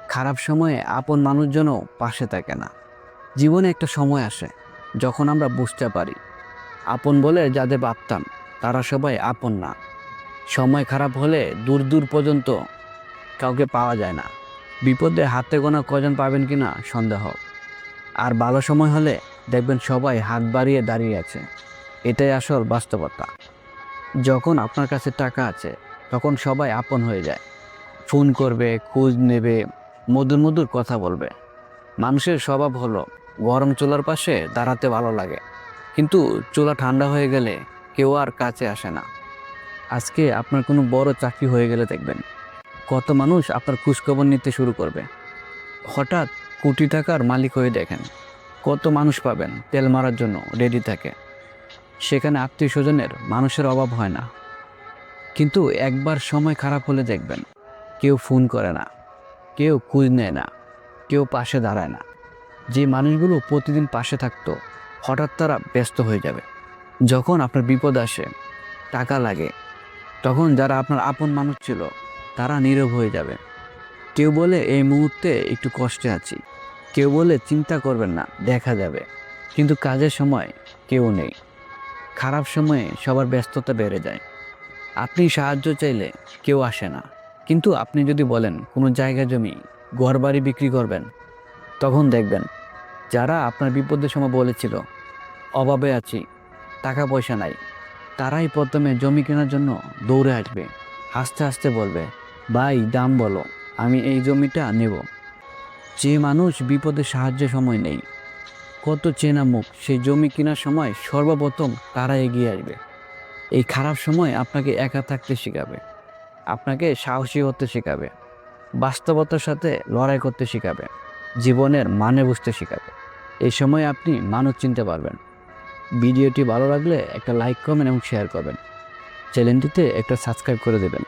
খারাপ সময়ে আপন মানুষজনও পাশে থাকে না। জীবনে একটা সময় আসে যখন আমরা বুঝতে পারি আপন বলে যাদের ভাবতাম তারা সবাই আপন না। সময় খারাপ হলে দূর দূর পর্যন্ত কাউকে পাওয়া যায় না। বিপদে হাতে গোনা কজন পাবেন কিনা সন্দেহ। আর ভালো সময় হলে দেখবেন সবাই হাত বাড়িয়ে দাঁড়িয়ে আছে। এটাই আসল বাস্তবতা। যখন আপনার কাছে টাকা আছে তখন সবাই আপন হয়ে যায়। ফোন করবে, খোঁজ নেবে, মধুর মধুর কথা বলবে। মানুষের স্বভাব হলো গরম চুলার পাশে দাঁড়াতে ভালো লাগে, কিন্তু চুলা ঠান্ডা হয়ে গেলে কেউ আর কাছে আসে না। আজকে আপনার কোনো বড় চাকরি হয়ে গেলে দেখবেন কত মানুষ আপনার খোঁজখবর নিতে শুরু করবে। হঠাৎ কোটি টাকার মালিক হয়ে দেখেন কত মানুষ পাবেন তেল মারার জন্য রেডি থাকে। সেখানে আত্মীয় স্বজনের মানুষের অভাব হয় না। কিন্তু একবার সময় খারাপ হলে দেখবেন কেউ ফোন করে না, কেউ খোঁজ নেয় না, কেউ পাশে দাঁড়ায় না। যে মানুষগুলো প্রতিদিন পাশে থাকতো হঠাৎ তারা ব্যস্ত হয়ে যাবে। যখন আপনার বিপদ আসে, টাকা লাগে, তখন যারা আপনার আপন মানুষ ছিল তারা নীরব হয়ে যাবে। কেউ বলে এই মুহূর্তে একটু কষ্টে আছি, কেউ বলে চিন্তা করবেন না, দেখা যাবে। কিন্তু কাজের সময় কেউ নেই। খারাপ সময়ে সবার ব্যস্ততা বেড়ে যায়। আপনি সাহায্য চাইলে কেউ আসে না, কিন্তু আপনি যদি বলেন কোনো জায়গা জমি ঘরবাড়ি বিক্রি করবেন, তখন দেখবেন যারা আপনার বিপদের সময় বলেছিল অভাবে আছি, টাকা পয়সা নাই, তারাই প্রথমে জমি কেনার জন্য দৌড়ে আসবে। হাসতে হাসতে বলবে, ভাই দাম বলো, আমি এই জমিটা নেব। যে মানুষ বিপদে সাহায্যের সময় নেই, কত চেনা মুখ সেই জমি কেনার সময় সর্বপ্রথম তারা এগিয়ে আসবে। এই খারাপ সময় আপনাকে একা থাকতে শেখাবে, আপনাকে সাহসী হতে শেখাবে, বাস্তবতার সাথে লড়াই করতে শেখাবে, জীবনের মানে বুঝতে শেখাবে। এই সময় আপনি মানুষ চিনতে পারবেন। ভিডিওটি ভালো লাগলে একটা লাইক, কমেন্ট এবং শেয়ার করবেন। চ্যানেলটিতে একটা সাবস্ক্রাইব করে দেবেন।